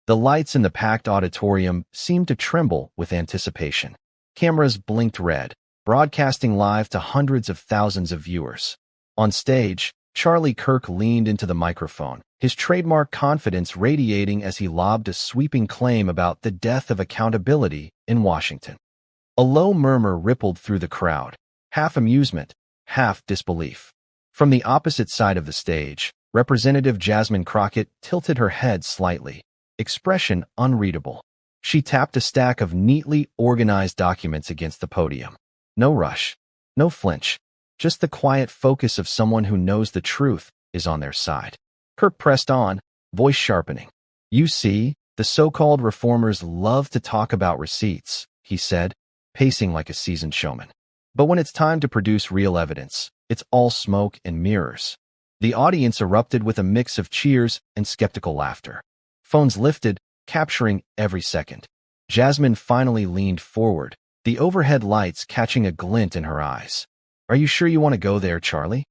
The lights in the packed auditorium seemed to tremble with anticipation. Cameras blinked red, broadcasting live to hundreds of thousands of viewers. On stage, Charlie Kirk leaned into the microphone, his trademark confidence radiating as he lobbed a sweeping claim about the death of accountability in Washington. A low murmur rippled through the crowd, half amusement, half disbelief. From the opposite side of the stage, Representative Jasmine Crockett tilted her head slightly, expression unreadable. She tapped a stack of neatly organized documents against the podium. No rush, no flinch, just the quiet focus of someone who knows the truth is on their side. Kirk pressed on, voice sharpening. "You see, the so-called reformers love to talk about receipts," he said, pacing like a seasoned showman. "But when it's time to produce real evidence, it's all smoke and mirrors." The audience erupted with a mix of cheers and skeptical laughter. Phones lifted, capturing every second. Jasmine finally leaned forward, the overhead lights catching a glint in her eyes. "Are you sure you want to go there, Charlie?"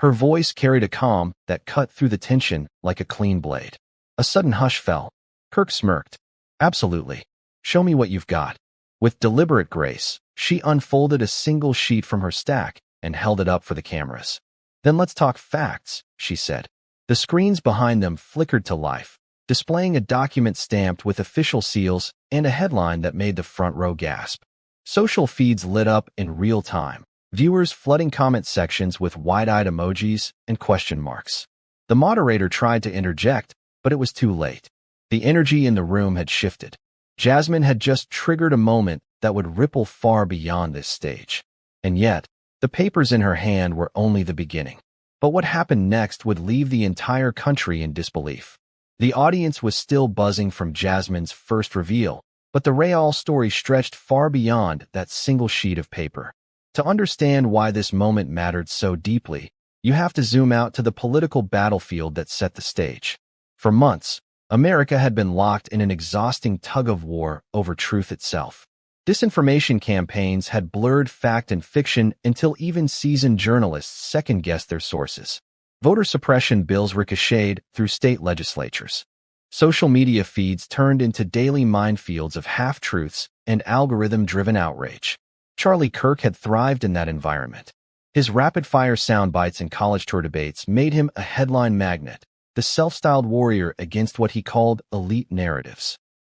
Her voice carried a calm that cut through the tension like a clean blade. A sudden hush fell. Kirk smirked. "Absolutely. Show me what you've got." With deliberate grace, she unfolded a single sheet from her stack and held it up for the cameras. "Then let's talk facts," she said. The screens behind them flickered to life, displaying a document stamped with official seals and a headline that made the front row gasp. Social feeds lit up in real time, viewers flooding comment sections with wide-eyed emojis and question marks. The moderator tried to interject, but it was too late. The energy in the room had shifted. Jasmine had just triggered a moment that would ripple far beyond this stage. And yet, the papers in her hand were only the beginning. But what happened next would leave the entire country in disbelief. The audience was still buzzing from Jasmine's first reveal, but the real story stretched far beyond that single sheet of paper. To understand why this moment mattered so deeply, you have to zoom out to the political battlefield that set the stage. For months, America had been locked in an exhausting tug-of-war over truth itself. Disinformation campaigns had blurred fact and fiction until even seasoned journalists second-guessed their sources. Voter suppression bills ricocheted through state legislatures. Social media feeds turned into daily minefields of half-truths and algorithm-driven outrage. Charlie Kirk had thrived in that environment. His rapid-fire soundbites and college tour debates made him a headline magnet, the self-styled warrior against what he called elite narratives.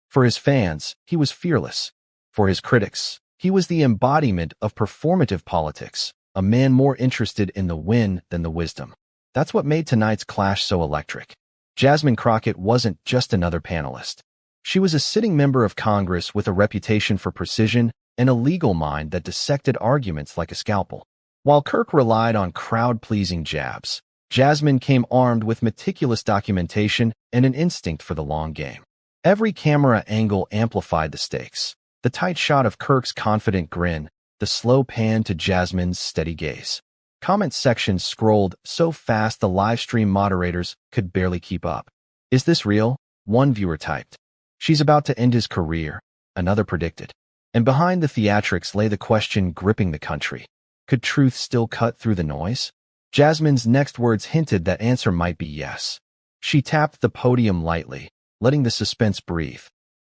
For his fans, he was fearless. For his critics, he was the embodiment of performative politics, a man more interested in the win than the wisdom. That's what made tonight's clash so electric. Jasmine Crockett wasn't just another panelist. She was a sitting member of Congress with a reputation for precision and a legal mind that dissected arguments like a scalpel. While Kirk relied on crowd-pleasing jabs, Jasmine came armed with meticulous documentation and an instinct for the long game. Every camera angle amplified the stakes. The tight shot of Kirk's confident grin, the slow pan to Jasmine's steady gaze. Comment sections scrolled so fast the livestream moderators could barely keep up. "Is this real?" one viewer typed. "She's about to end his career," another predicted. And behind the theatrics lay the question gripping the country. Could truth still cut through the noise? Jasmine's next words hinted that answer might be yes. She tapped the podium lightly, letting the suspense breathe.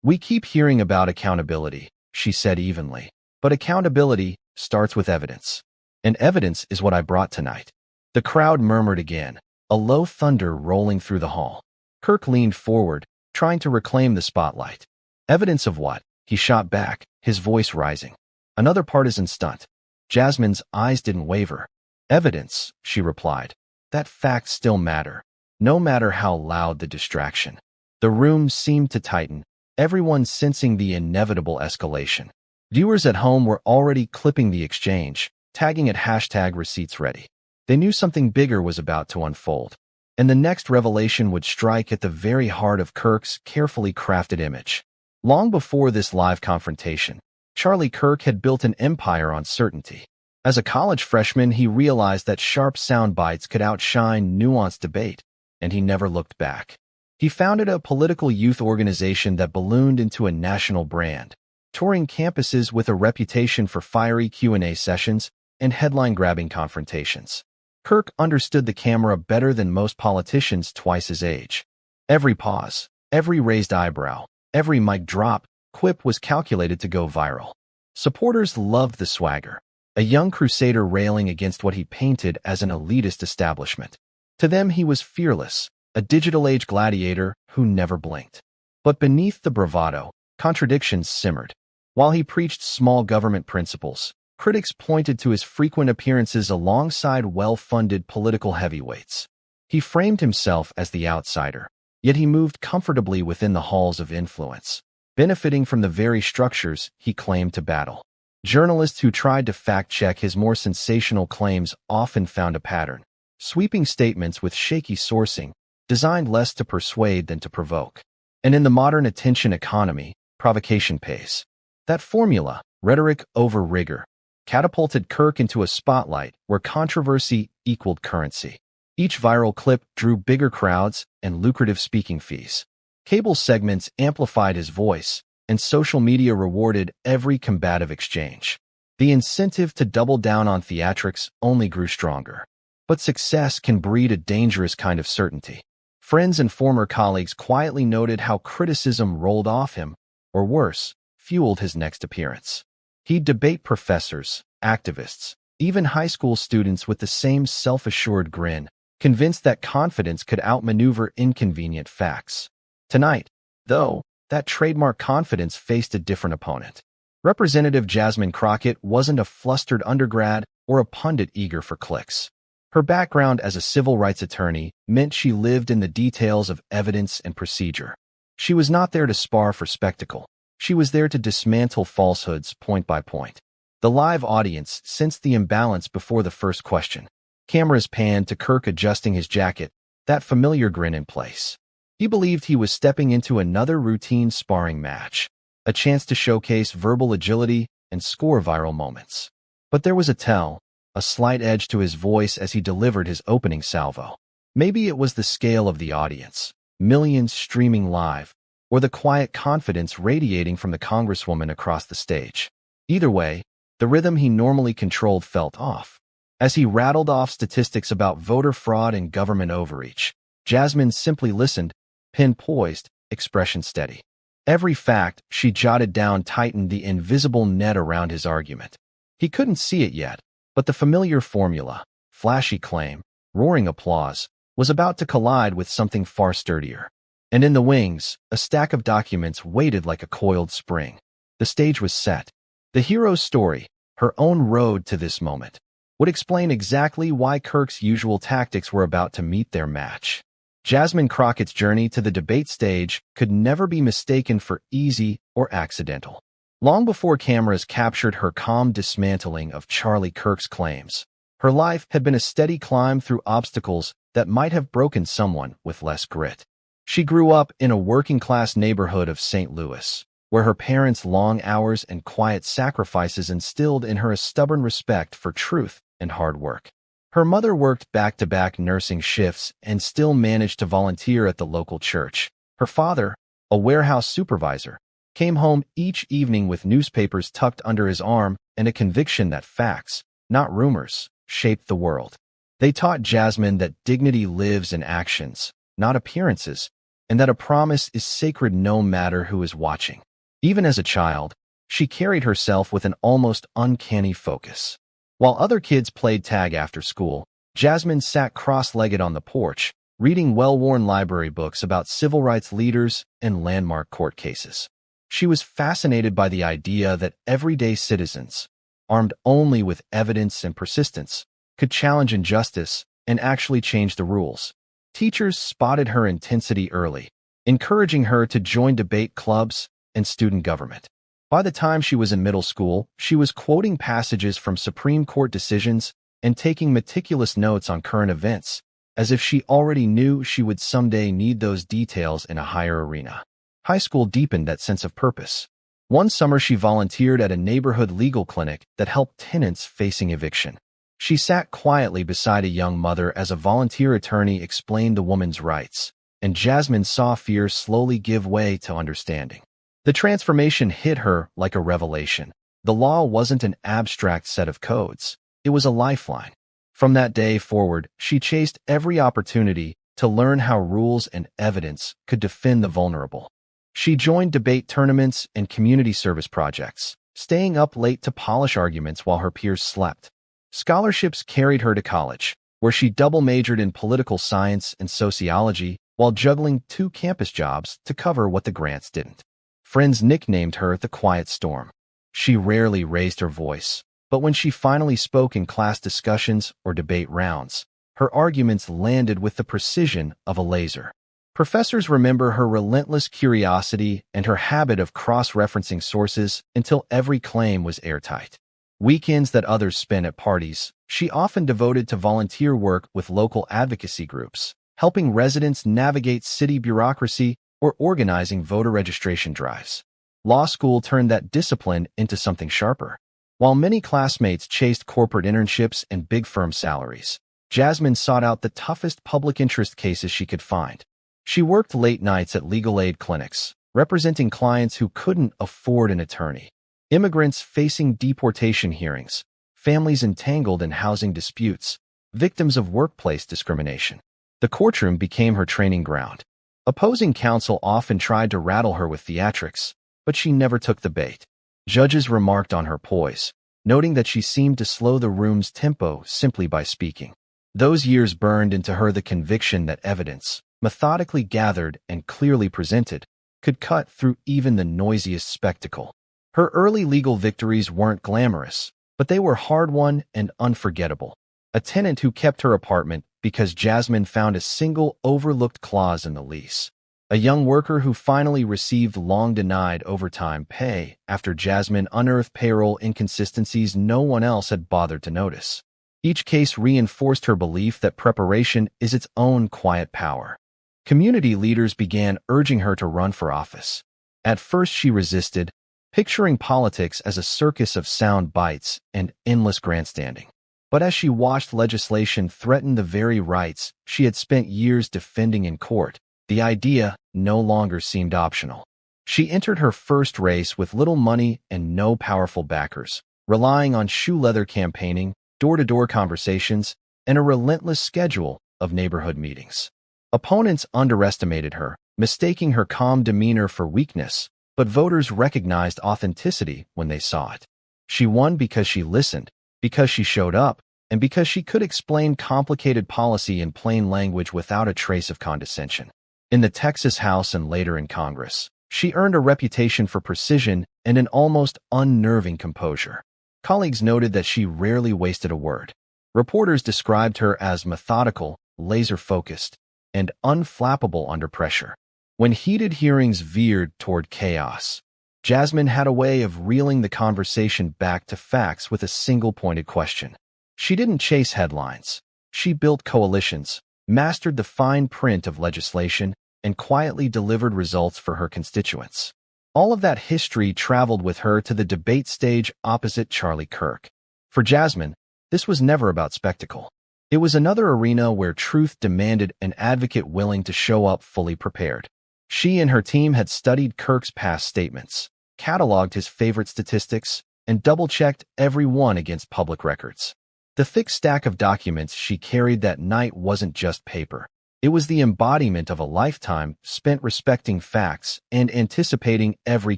"We keep hearing about accountability," she said evenly. "But accountability starts with evidence. And evidence is what I brought tonight." The crowd murmured again, a low thunder rolling through the hall. Kirk leaned forward, trying to reclaim the spotlight. "Evidence of what?" he shot back, his voice rising. "Another partisan stunt." Jasmine's eyes didn't waver. "Evidence," she replied, "that facts still matter, no matter how loud the distraction." The room seemed to tighten, everyone sensing the inevitable escalation. Viewers at home were already clipping the exchange, tagging it #receiptsready. They knew something bigger was about to unfold, and the next revelation would strike at the very heart of Kirk's carefully crafted image. Long before this live confrontation, Charlie Kirk had built an empire on certainty. As a college freshman, he realized that sharp sound bites could outshine nuanced debate, and he never looked back. He founded a political youth organization that ballooned into a national brand, touring campuses with a reputation for fiery Q&A sessions and headline-grabbing confrontations. Kirk understood the camera better than most politicians twice his age. Every pause, Every raised eyebrow, every mic drop, quip was calculated to go viral. Supporters loved the swagger, a young crusader railing against what he painted as an elitist establishment. To them, he was fearless, a digital-age gladiator who never blinked. But beneath the bravado, contradictions simmered. While he preached small government principles, critics pointed to his frequent appearances alongside well-funded political heavyweights. He framed himself as the outsider, yet he moved comfortably within the halls of influence, benefiting from the very structures he claimed to battle. Journalists who tried to fact-check his more sensational claims often found a pattern: sweeping statements with shaky sourcing, designed less to persuade than to provoke. And in the modern attention economy, provocation pays. That formula, rhetoric over rigor, catapulted Kirk into a spotlight where controversy equaled currency. Each viral clip drew bigger crowds and lucrative speaking fees. Cable segments amplified his voice, and social media rewarded every combative exchange. The incentive to double down on theatrics only grew stronger. But success can breed a dangerous kind of certainty. Friends and former colleagues quietly noted how criticism rolled off him, or worse, fueled his next appearance. He'd debate professors, activists, even high school students with the same self-assured grin, convinced that confidence could outmaneuver inconvenient facts. Tonight, though, that trademark confidence faced a different opponent. Representative Jasmine Crockett wasn't a flustered undergrad or a pundit eager for clicks. Her background as a civil rights attorney meant she lived in the details of evidence and procedure. She was not there to spar for spectacle. She was there to dismantle falsehoods point by point. The live audience sensed the imbalance before the first question. Cameras panned to Kirk adjusting his jacket, that familiar grin in place. He believed he was stepping into another routine sparring match, a chance to showcase verbal agility and score viral moments. But there was a slight edge to his voice as he delivered his opening salvo. Maybe it was the scale of the audience, millions streaming live, or the quiet confidence radiating from the congresswoman across the stage. Either way, the rhythm he normally controlled felt off. As he rattled off statistics about voter fraud and government overreach, Jasmine simply listened, pen poised, expression steady. Every fact she jotted down tightened the invisible net around his argument. He couldn't see it yet, but the familiar formula, flashy claim, roaring applause, was about to collide with something far sturdier. And in the wings, a stack of documents waited like a coiled spring. The stage was set. The hero's story, her own road to this moment, would explain exactly why Kirk's usual tactics were about to meet their match. Jasmine Crockett's journey to the debate stage could never be mistaken for easy or accidental. Long before cameras captured her calm dismantling of Charlie Kirk's claims, her life had been a steady climb through obstacles that might have broken someone with less grit. She grew up in a working-class neighborhood of St. Louis, where her parents' long hours and quiet sacrifices instilled in her a stubborn respect for truth and hard work. Her mother worked back-to-back nursing shifts and still managed to volunteer at the local church. Her father, a warehouse supervisor, came home each evening with newspapers tucked under his arm and a conviction that facts, not rumors, shaped the world. They taught Jasmine that dignity lives in actions, not appearances, and that a promise is sacred no matter who is watching. Even as a child, she carried herself with an almost uncanny focus. While other kids played tag after school, Jasmine sat cross-legged on the porch, reading well-worn library books about civil rights leaders and landmark court cases. She was fascinated by the idea that everyday citizens, armed only with evidence and persistence, could challenge injustice and actually change the rules. Teachers spotted her intensity early, encouraging her to join debate clubs and student government. By the time she was in middle school, she was quoting passages from Supreme Court decisions and taking meticulous notes on current events, as if she already knew she would someday need those details in a higher arena. High school deepened that sense of purpose. One summer she volunteered at a neighborhood legal clinic that helped tenants facing eviction. She sat quietly beside a young mother as a volunteer attorney explained the woman's rights, and Jasmine saw fear slowly give way to understanding. The transformation hit her like a revelation. The law wasn't an abstract set of codes. It was a lifeline. From that day forward, she chased every opportunity to learn how rules and evidence could defend the vulnerable. She joined debate tournaments and community service projects, staying up late to polish arguments while her peers slept. Scholarships carried her to college, where she double-majored in political science and sociology while juggling 2 campus jobs to cover what the grants didn't. Friends nicknamed her the Quiet Storm. She rarely raised her voice, but when she finally spoke in class discussions or debate rounds, her arguments landed with the precision of a laser. Professors remember her relentless curiosity and her habit of cross-referencing sources until every claim was airtight. Weekends that others spent at parties, she often devoted to volunteer work with local advocacy groups, helping residents navigate city bureaucracy or organizing voter registration drives. Law school turned that discipline into something sharper. While many classmates chased corporate internships and big firm salaries, Jasmine sought out the toughest public interest cases she could find. She worked late nights at legal aid clinics, representing clients who couldn't afford an attorney, immigrants facing deportation hearings, families entangled in housing disputes, victims of workplace discrimination. The courtroom became her training ground. Opposing counsel often tried to rattle her with theatrics, but she never took the bait. Judges remarked on her poise, noting that she seemed to slow the room's tempo simply by speaking. Those years burned into her the conviction that evidence, methodically gathered and clearly presented, could cut through even the noisiest spectacle. Her early legal victories weren't glamorous, but they were hard-won and unforgettable. A tenant who kept her apartment because Jasmine found a single overlooked clause in the lease. A young worker who finally received long-denied overtime pay after Jasmine unearthed payroll inconsistencies no one else had bothered to notice. Each case reinforced her belief that preparation is its own quiet power. Community leaders began urging her to run for office. At first she resisted, picturing politics as a circus of sound bites and endless grandstanding. But as she watched legislation threaten the very rights she had spent years defending in court, the idea no longer seemed optional. She entered her first race with little money and no powerful backers, relying on shoe-leather campaigning, door-to-door conversations, and a relentless schedule of neighborhood meetings. Opponents underestimated her, mistaking her calm demeanor for weakness, but voters recognized authenticity when they saw it. She won because she listened, because she showed up, and because she could explain complicated policy in plain language without a trace of condescension. In the Texas House and later in Congress, she earned a reputation for precision and an almost unnerving composure. Colleagues noted that she rarely wasted a word. Reporters described her as methodical, laser-focused, and unflappable under pressure. When heated hearings veered toward chaos, Jasmine had a way of reeling the conversation back to facts with a single-pointed question. She didn't chase headlines. She built coalitions, mastered the fine print of legislation, and quietly delivered results for her constituents. All of that history traveled with her to the debate stage opposite Charlie Kirk. For Jasmine, this was never about spectacle. It was another arena where truth demanded an advocate willing to show up fully prepared. She and her team had studied Kirk's past statements, cataloged his favorite statistics, and double-checked every one against public records. The thick stack of documents she carried that night wasn't just paper. It was the embodiment of a lifetime spent respecting facts and anticipating every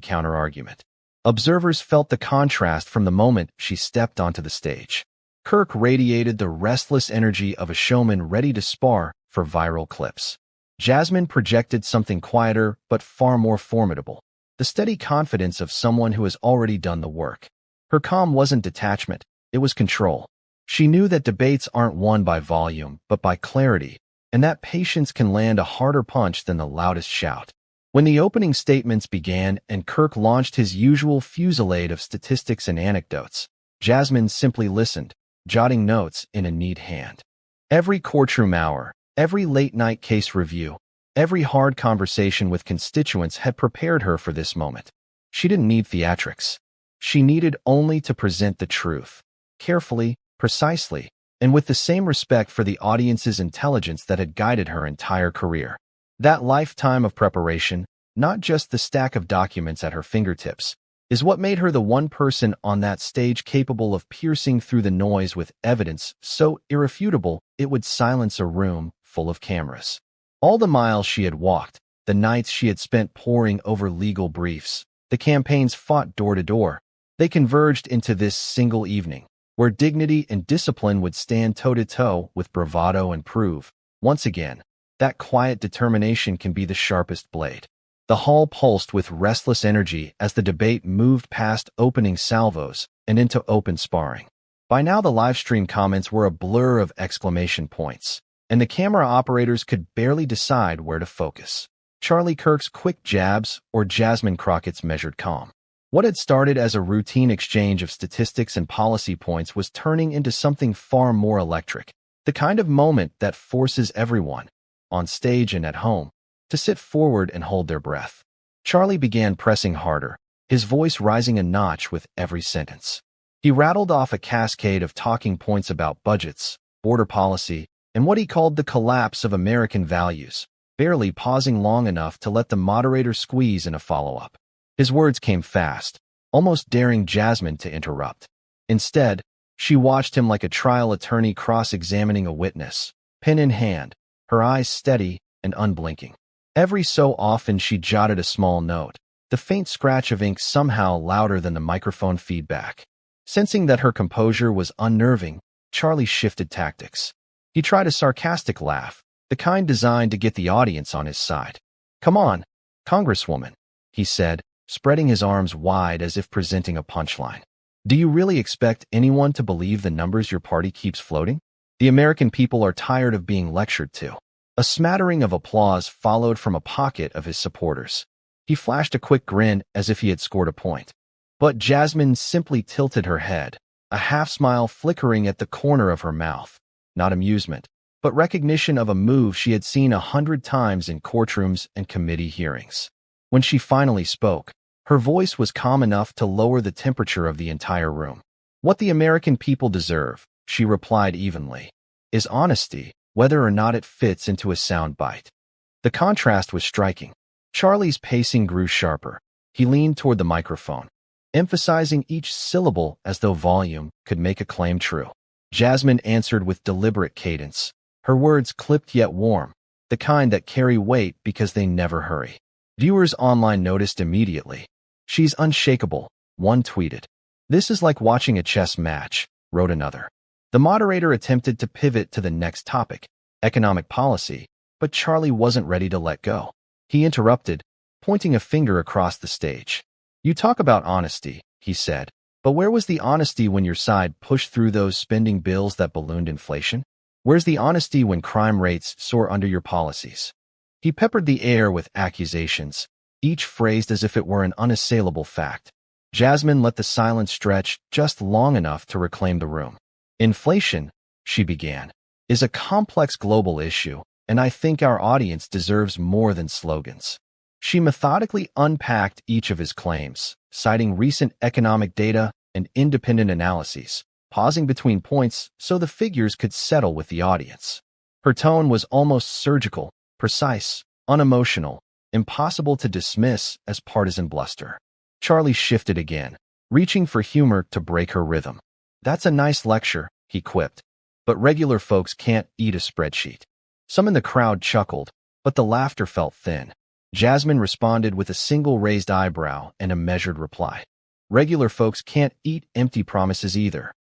counterargument. Observers felt the contrast from the moment she stepped onto the stage. Kirk radiated the restless energy of a showman ready to spar for viral clips. Jasmine projected something quieter but far more formidable, the steady confidence of someone who has already done the work. Her calm wasn't detachment, it was control. She knew that debates aren't won by volume but by clarity, and that patience can land a harder punch than the loudest shout. When the opening statements began and Kirk launched his usual fusillade of statistics and anecdotes, Jasmine simply listened, jotting notes in a neat hand. Every courtroom hour, every late-night case review, every hard conversation with constituents had prepared her for this moment. She didn't need theatrics. She needed only to present the truth, carefully, precisely, and with the same respect for the audience's intelligence that had guided her entire career. That lifetime of preparation, not just the stack of documents at her fingertips, is what made her the one person on that stage capable of piercing through the noise with evidence so irrefutable it would silence a room full of cameras. All the miles she had walked, the nights she had spent poring over legal briefs, the campaigns fought door to door, they converged into this single evening, where dignity and discipline would stand toe-to-toe with bravado and prove, once again, that quiet determination can be the sharpest blade. The hall pulsed with restless energy as the debate moved past opening salvos and into open sparring. By now the livestream comments were a blur of exclamation points, and the camera operators could barely decide where to focus. Charlie Kirk's quick jabs or Jasmine Crockett's measured calm. What had started as a routine exchange of statistics and policy points was turning into something far more electric, the kind of moment that forces everyone, on stage and at home, to sit forward and hold their breath. Charlie began pressing harder, his voice rising a notch with every sentence. He rattled off a cascade of talking points about budgets, border policy, and what he called the collapse of American values, barely pausing long enough to let the moderator squeeze in a follow-up. His words came fast, almost daring Jasmine to interrupt. Instead, she watched him like a trial attorney cross-examining a witness, pen in hand, her eyes steady and unblinking. Every so often she jotted a small note, the faint scratch of ink somehow louder than the microphone feedback. Sensing that her composure was unnerving, Charlie shifted tactics. He tried a sarcastic laugh, the kind designed to get the audience on his side. "Come on, Congresswoman," he said, spreading his arms wide as if presenting a punchline. "Do you really expect anyone to believe the numbers your party keeps floating? The American people are tired of being lectured to." A smattering of applause followed from a pocket of his supporters. He flashed a quick grin as if he had scored a point. But Jasmine simply tilted her head, a half-smile flickering at the corner of her mouth. Not amusement, but recognition of a move she had seen 100 times in courtrooms and committee hearings. When she finally spoke, her voice was calm enough to lower the temperature of the entire room. "What the American people deserve," she replied evenly, "is honesty, whether or not it fits into a sound bite." The contrast was striking. Charlie's pacing grew sharper. He leaned toward the microphone, emphasizing each syllable as though volume could make a claim true. Jasmine answered with deliberate cadence, her words clipped yet warm, the kind that carry weight because they never hurry. Viewers online noticed immediately. "She's unshakable," one tweeted. "This is like watching a chess match," wrote another. The moderator attempted to pivot to the next topic, economic policy, but Charlie wasn't ready to let go. He interrupted, pointing a finger across the stage. "You talk about honesty," he said, "but where was the honesty when your side pushed through those spending bills that ballooned inflation? Where's the honesty when crime rates soar under your policies?" He peppered the air with accusations, each phrased as if it were an unassailable fact. Jasmine let the silence stretch just long enough to reclaim the room. "Inflation," she began, "is a complex global issue, and I think our audience deserves more than slogans." She methodically unpacked each of his claims, citing recent economic data and independent analyses, pausing between points so the figures could settle with the audience. Her tone was almost surgical, precise, unemotional, impossible to dismiss as partisan bluster. Charlie shifted again, reaching for humor to break her rhythm. "That's a nice lecture," he quipped, "but regular folks can't eat a spreadsheet." Some in the crowd chuckled, but the laughter felt thin. Jasmine responded with a single raised eyebrow and a measured reply. "Regular folks can't eat empty promises either."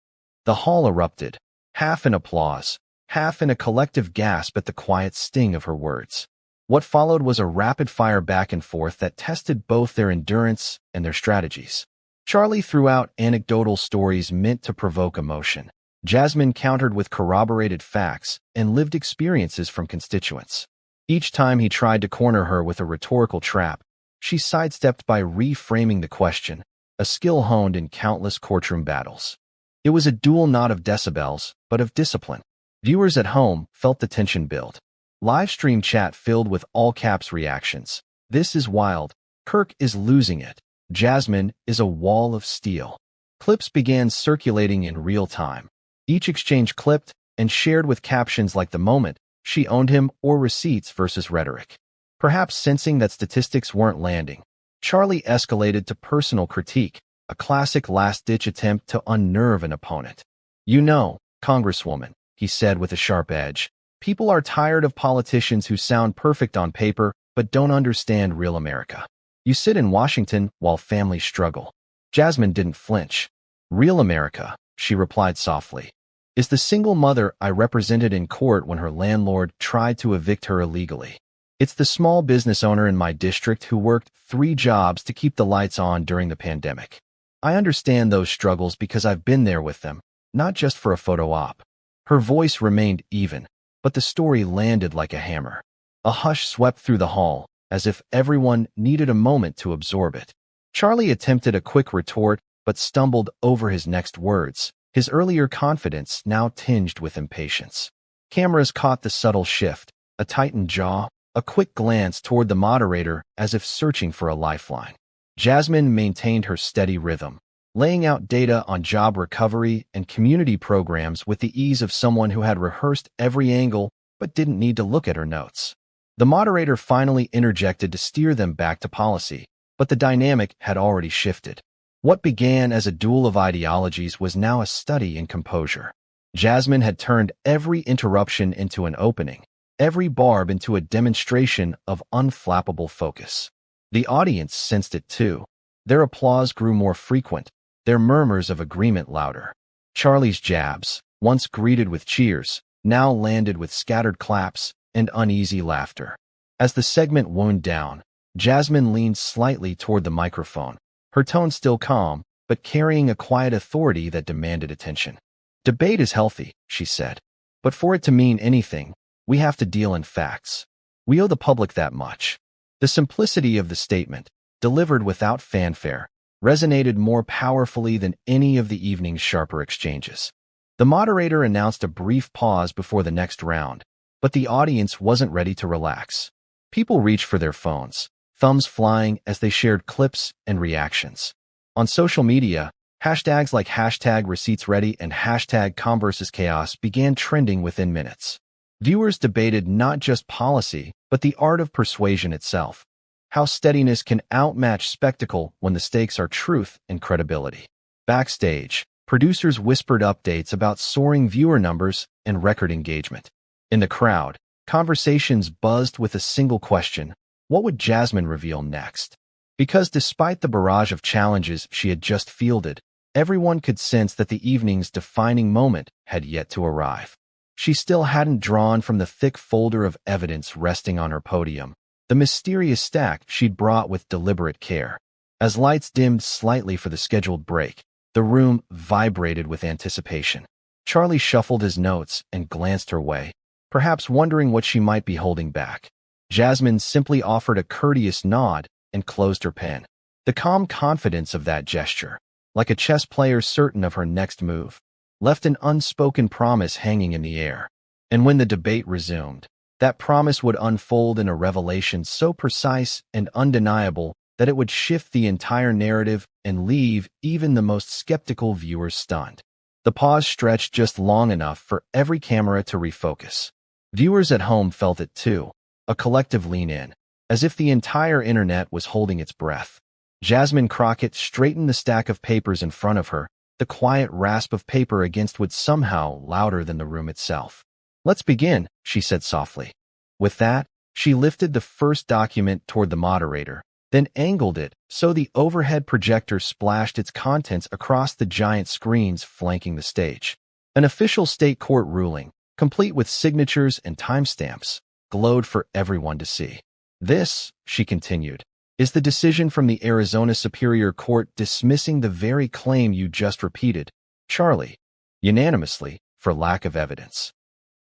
The hall erupted, half in applause, half in a collective gasp at the quiet sting of her words. What followed was a rapid-fire back and forth that tested both their endurance and their strategies. Charlie threw out anecdotal stories meant to provoke emotion. Jasmine countered with corroborated facts and lived experiences from constituents. Each time he tried to corner her with a rhetorical trap, she sidestepped by reframing the question, a skill honed in countless courtroom battles. It was a duel not of decibels, but of discipline. Viewers at home felt the tension build. Livestream chat filled with all-caps reactions. "This is wild. Kirk is losing it. Jasmine is a wall of steel." Clips began circulating in real time. Each exchange clipped and shared with captions like "the moment," "she owned him," or "receipts versus rhetoric." Perhaps sensing that statistics weren't landing, Charlie escalated to personal critique, a classic last-ditch attempt to unnerve an opponent. "You know, Congresswoman," he said with a sharp edge, People are tired of politicians who sound perfect on paper but don't understand real America. You sit in Washington while families struggle. Jasmine didn't flinch. Real America, she replied softly, is the single mother I represented in court when her landlord tried to evict her illegally. It's the small business owner in my district who worked 3 jobs to keep the lights on during the pandemic. I understand those struggles because I've been there with them, not just for a photo op. Her voice remained even, but the story landed like a hammer. A hush swept through the hall, as if everyone needed a moment to absorb it. Charlie attempted a quick retort, but stumbled over his next words, his earlier confidence now tinged with impatience. Cameras caught the subtle shift, a tightened jaw, a quick glance toward the moderator as if searching for a lifeline. Jasmine maintained her steady rhythm, laying out data on job recovery and community programs with the ease of someone who had rehearsed every angle but didn't need to look at her notes. The moderator finally interjected to steer them back to policy, but the dynamic had already shifted. What began as a duel of ideologies was now a study in composure. Jasmine had turned every interruption into an opening, every barb into a demonstration of unflappable focus. The audience sensed it too. Their applause grew more frequent, their murmurs of agreement louder. Charlie's jabs, once greeted with cheers, now landed with scattered claps and uneasy laughter. As the segment wound down, Jasmine leaned slightly toward the microphone, her tone still calm, but carrying a quiet authority that demanded attention. Debate is healthy, she said. But for it to mean anything, we have to deal in facts. We owe the public that much. The simplicity of the statement, delivered without fanfare, resonated more powerfully than any of the evening's sharper exchanges. The moderator announced a brief pause before the next round, but the audience wasn't ready to relax. People reached for their phones, thumbs flying as they shared clips and reactions. On social media, hashtags like #ReceiptsReady and #ComVersusChaos began trending within minutes. Viewers debated not just policy, but the art of persuasion itself. How steadiness can outmatch spectacle when the stakes are truth and credibility. Backstage, producers whispered updates about soaring viewer numbers and record engagement. In the crowd, conversations buzzed with a single question: what would Jasmine reveal next? Because despite the barrage of challenges she had just fielded, everyone could sense that the evening's defining moment had yet to arrive. She still hadn't drawn from the thick folder of evidence resting on her podium, the mysterious stack she'd brought with deliberate care. As lights dimmed slightly for the scheduled break, the room vibrated with anticipation. Charlie shuffled his notes and glanced her way, perhaps wondering what she might be holding back. Jasmine simply offered a courteous nod and closed her pen. The calm confidence of that gesture, like a chess player certain of her next move, left an unspoken promise hanging in the air. And when the debate resumed, that promise would unfold in a revelation so precise and undeniable that it would shift the entire narrative and leave even the most skeptical viewers stunned. The pause stretched just long enough for every camera to refocus. Viewers at home felt it too, a collective lean in, as if the entire internet was holding its breath. Jasmine Crockett straightened the stack of papers in front of her, the quiet rasp of paper against wood somehow louder than the room itself. "Let's begin," she said softly. With that, she lifted the first document toward the moderator, then angled it so the overhead projector splashed its contents across the giant screens flanking the stage. An official state court ruling, complete with signatures and timestamps, glowed for everyone to see. "This," she continued, "is the decision from the Arizona Superior Court dismissing the very claim you just repeated, Charlie, unanimously, for lack of evidence."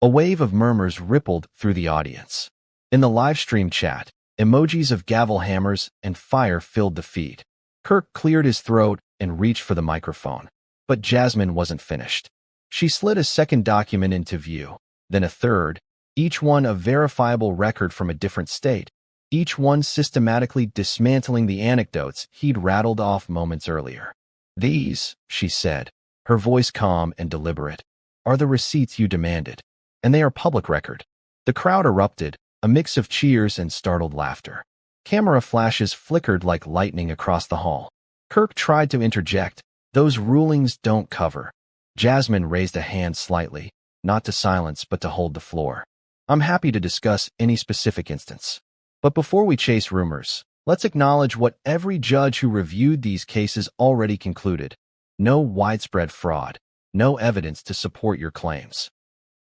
A wave of murmurs rippled through the audience. In the livestream chat, emojis of gavel hammers and fire filled the feed. Kirk cleared his throat and reached for the microphone. But Jasmine wasn't finished. She slid a second document into view, then a third, each one a verifiable record from a different state, each one systematically dismantling the anecdotes he'd rattled off moments earlier. "These," she said, her voice calm and deliberate, "are the receipts you demanded, and they are public record." The crowd erupted, a mix of cheers and startled laughter. Camera flashes flickered like lightning across the hall. Kirk tried to interject, "Those rulings don't cover." Jasmine raised a hand slightly, not to silence but to hold the floor. I'm happy to discuss any specific instance. But before we chase rumors, let's acknowledge what every judge who reviewed these cases already concluded. No widespread fraud. No evidence to support your claims.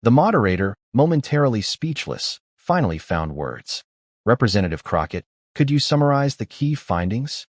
The moderator, momentarily speechless, finally found words. Representative Crockett, could you summarize the key findings?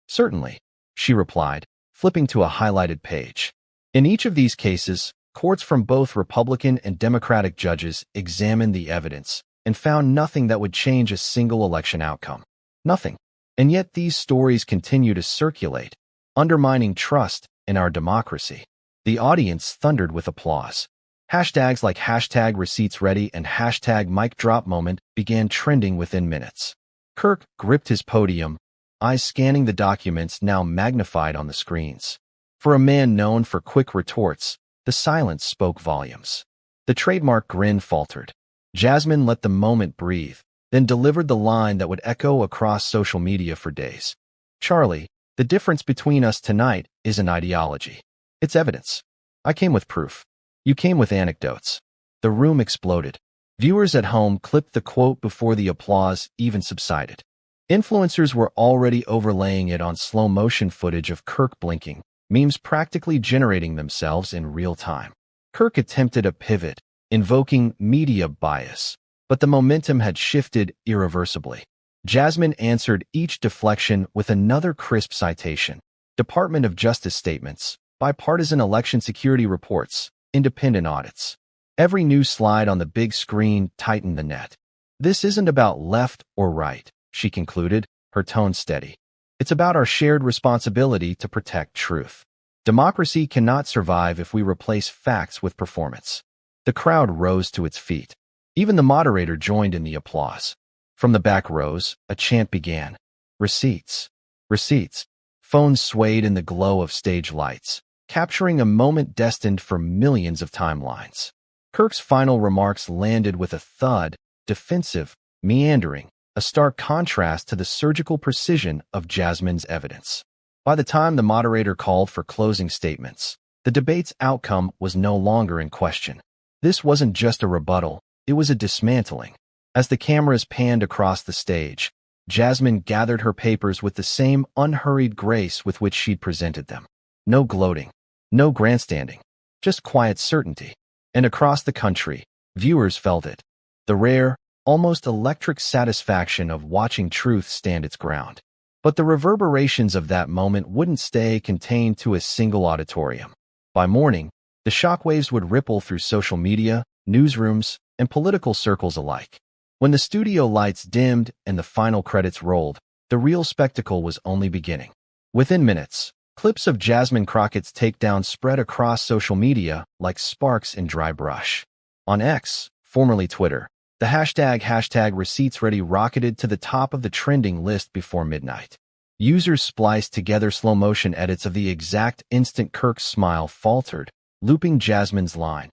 Certainly, she replied, flipping to a highlighted page. In each of these cases, courts from both Republican and Democratic judges examined the evidence and found nothing that would change a single election outcome. Nothing. And yet these stories continue to circulate, undermining trust in our democracy. The audience thundered with applause. Hashtags like hashtag receipts ready and hashtag mic drop moment began trending within minutes. Kirk gripped his podium, eyes scanning the documents now magnified on the screens. For a man known for quick retorts, the silence spoke volumes. The trademark grin faltered. Jasmine let the moment breathe, then delivered the line that would echo across social media for days. Charlie, the difference between us tonight isn't ideology. It's evidence. I came with proof. You came with anecdotes. The room exploded. Viewers at home clipped the quote before the applause even subsided. Influencers were already overlaying it on slow-motion footage of Kirk blinking, memes practically generating themselves in real time. Kirk attempted a pivot, invoking media bias, but the momentum had shifted irreversibly. Jasmine answered each deflection with another crisp citation. Department of Justice statements, bipartisan election security reports, independent audits. Every new slide on the big screen tightened the net. This isn't about left or right, she concluded, her tone steady. It's about our shared responsibility to protect truth. Democracy cannot survive if we replace facts with performance. The crowd rose to its feet. Even the moderator joined in the applause. From the back rows, a chant began. Receipts. Receipts. Phones swayed in the glow of stage lights, capturing a moment destined for millions of timelines. Kirk's final remarks landed with a thud, defensive, meandering, a stark contrast to the surgical precision of Jasmine's evidence. By the time the moderator called for closing statements, the debate's outcome was no longer in question. This wasn't just a rebuttal, it was a dismantling. As the cameras panned across the stage, Jasmine gathered her papers with the same unhurried grace with which she'd presented them. No gloating, no grandstanding, just quiet certainty. And across the country, viewers felt it. The rare, almost electric satisfaction of watching truth stand its ground. But the reverberations of that moment wouldn't stay contained to a single auditorium. By morning, the shockwaves would ripple through social media, newsrooms, and political circles alike. When the studio lights dimmed and the final credits rolled, the real spectacle was only beginning. Within minutes, clips of Jasmine Crockett's takedown spread across social media like sparks in dry brush. On X, formerly Twitter, the hashtag receipts ready rocketed to the top of the trending list before midnight. Users spliced together slow-motion edits of the exact instant Kirk's smile faltered, looping Jasmine's line.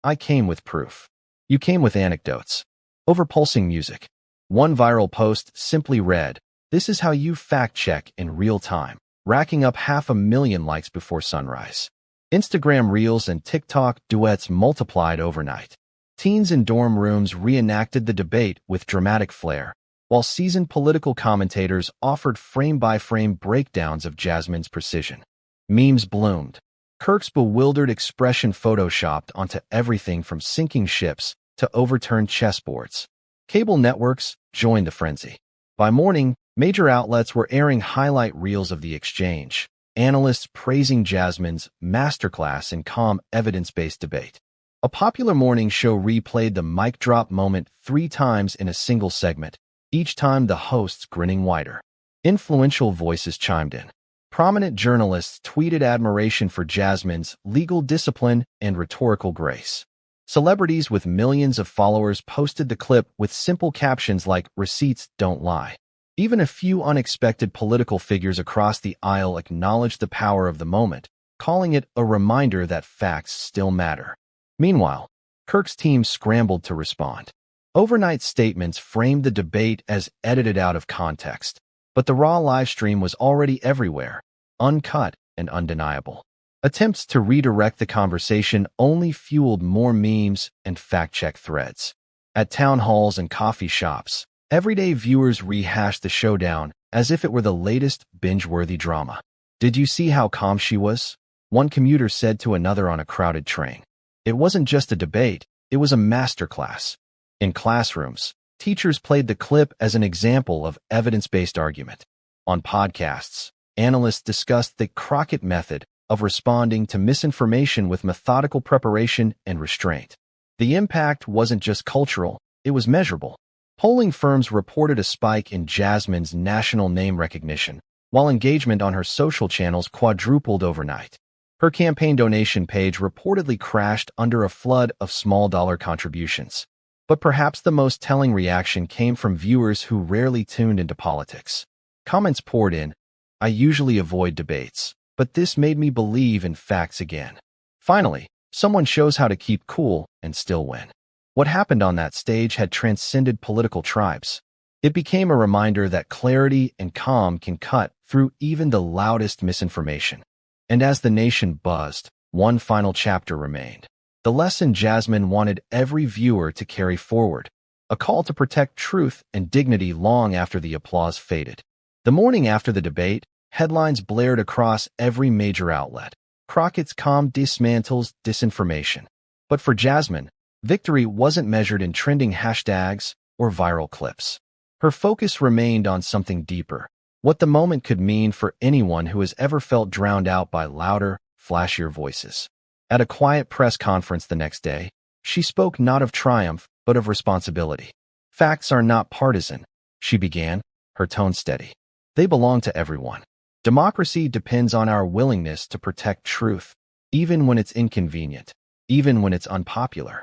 I came with proof. You came with anecdotes. Over pulsing music. One viral post simply read, "This is how you fact-check in real time," racking up 500,000 likes before sunrise. Instagram Reels and TikTok duets multiplied overnight. Teens in dorm rooms reenacted the debate with dramatic flair, while seasoned political commentators offered frame-by-frame breakdowns of Jasmine's precision. Memes bloomed. Kirk's bewildered expression photoshopped onto everything from sinking ships to overturned chessboards. Cable networks joined the frenzy. By morning, major outlets were airing highlight reels of the exchange, analysts praising Jasmine's masterclass in calm, evidence-based debate. A popular morning show replayed the mic drop moment 3 times in a single segment, each time the hosts grinning wider. Influential voices chimed in. Prominent journalists tweeted admiration for Jasmine's legal discipline and rhetorical grace. Celebrities with millions of followers posted the clip with simple captions like, "Receipts don't lie." Even a few unexpected political figures across the aisle acknowledged the power of the moment, calling it a reminder that facts still matter. Meanwhile, Kirk's team scrambled to respond. Overnight statements framed the debate as edited out of context, but the raw livestream was already everywhere, uncut and undeniable. Attempts to redirect the conversation only fueled more memes and fact-check threads. At town halls and coffee shops, everyday viewers rehashed the showdown as if it were the latest binge-worthy drama. "Did you see how calm she was?" one commuter said to another on a crowded train. It wasn't just a debate, it was a masterclass. In classrooms, teachers played the clip as an example of evidence-based argument. On podcasts, analysts discussed the Crockett method of responding to misinformation with methodical preparation and restraint. The impact wasn't just cultural, it was measurable. Polling firms reported a spike in Jasmine's national name recognition, while engagement on her social channels quadrupled overnight. Her campaign donation page reportedly crashed under a flood of small-dollar contributions. But perhaps the most telling reaction came from viewers who rarely tuned into politics. Comments poured in. "I usually avoid debates, but this made me believe in facts again." Finally, someone shows how to keep cool and still win. What happened on that stage had transcended political tribes. It became a reminder that clarity and calm can cut through even the loudest misinformation. And as the nation buzzed, one final chapter remained. The lesson Jasmine wanted every viewer to carry forward, a call to protect truth and dignity long after the applause faded. The morning after the debate, headlines blared across every major outlet. Crockett's calm dismantles disinformation. But for Jasmine, victory wasn't measured in trending hashtags or viral clips. Her focus remained on something deeper, what the moment could mean for anyone who has ever felt drowned out by louder, flashier voices. At a quiet press conference the next day, she spoke not of triumph, but of responsibility. "Facts are not partisan," she began, her tone steady. "They belong to everyone. Democracy depends on our willingness to protect truth, even when it's inconvenient, even when it's unpopular."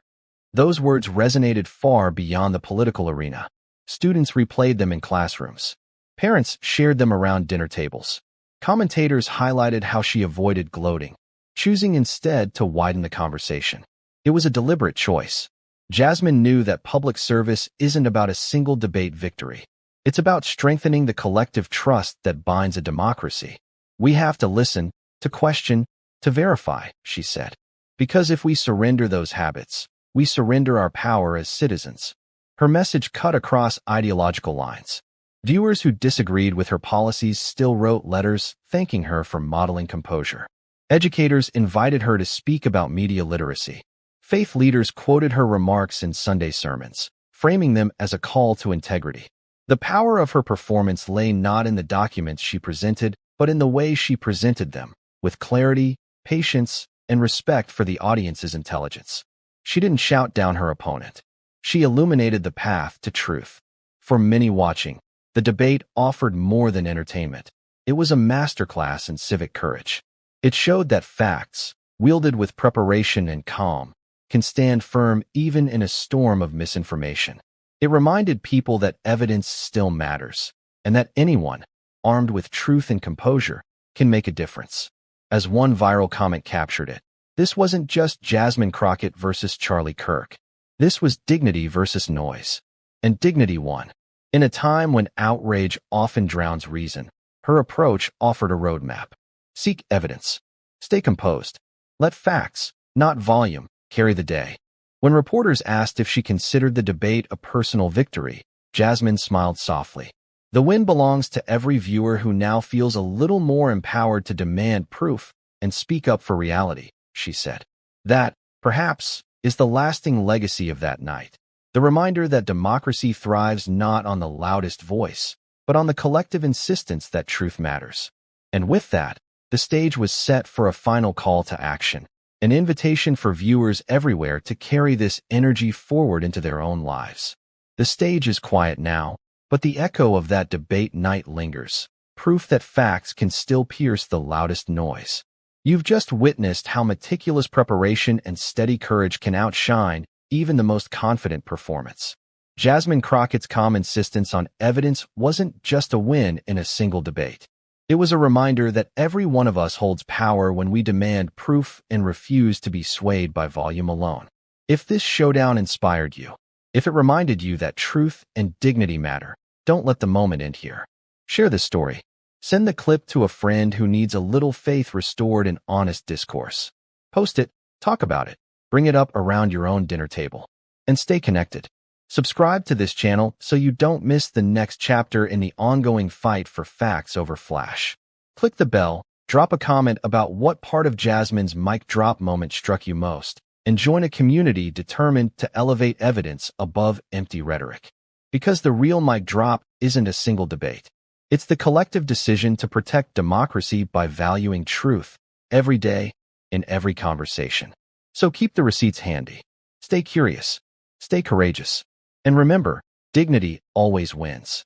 Those words resonated far beyond the political arena. Students replayed them in classrooms. Parents shared them around dinner tables. Commentators highlighted how she avoided gloating, choosing instead to widen the conversation. It was a deliberate choice. Jasmine knew that public service isn't about a single debate victory. It's about strengthening the collective trust that binds a democracy. "We have to listen, to question, to verify," she said. "Because if we surrender those habits, we surrender our power as citizens." Her message cut across ideological lines. Viewers who disagreed with her policies still wrote letters thanking her for modeling composure. Educators invited her to speak about media literacy. Faith leaders quoted her remarks in Sunday sermons, framing them as a call to integrity. The power of her performance lay not in the documents she presented, but in the way she presented them, with clarity, patience, and respect for the audience's intelligence. She didn't shout down her opponent. She illuminated the path to truth. For many watching, the debate offered more than entertainment. It was a masterclass in civic courage. It showed that facts, wielded with preparation and calm, can stand firm even in a storm of misinformation. It reminded people that evidence still matters, and that anyone, armed with truth and composure, can make a difference. As one viral comment captured it, this wasn't just Jasmine Crockett versus Charlie Kirk. This was dignity versus noise. And dignity won. In a time when outrage often drowns reason, her approach offered a roadmap. Seek evidence. Stay composed. Let facts, not volume, carry the day. When reporters asked if she considered the debate a personal victory, Jasmine smiled softly. "The win belongs to every viewer who now feels a little more empowered to demand proof and speak up for reality," she said. That, perhaps, is the lasting legacy of that night. The reminder that democracy thrives not on the loudest voice, but on the collective insistence that truth matters. And with that, the stage was set for a final call to action, an invitation for viewers everywhere to carry this energy forward into their own lives. The stage is quiet now, but the echo of that debate night lingers, proof that facts can still pierce the loudest noise. You've just witnessed how meticulous preparation and steady courage can outshine even the most confident performance. Jasmine Crockett's calm insistence on evidence wasn't just a win in a single debate. It was a reminder that every one of us holds power when we demand proof and refuse to be swayed by volume alone. If this showdown inspired you, if it reminded you that truth and dignity matter, don't let the moment end here. Share this story. Send the clip to a friend who needs a little faith restored in honest discourse. Post it, talk about it, bring it up around your own dinner table, and stay connected. Subscribe to this channel so you don't miss the next chapter in the ongoing fight for facts over Flash. Click the bell, drop a comment about what part of Jasmine's mic drop moment struck you most, and join a community determined to elevate evidence above empty rhetoric. Because the real mic drop isn't a single debate. It's the collective decision to protect democracy by valuing truth every day in every conversation. So keep the receipts handy. Stay curious, stay courageous, and remember, dignity always wins.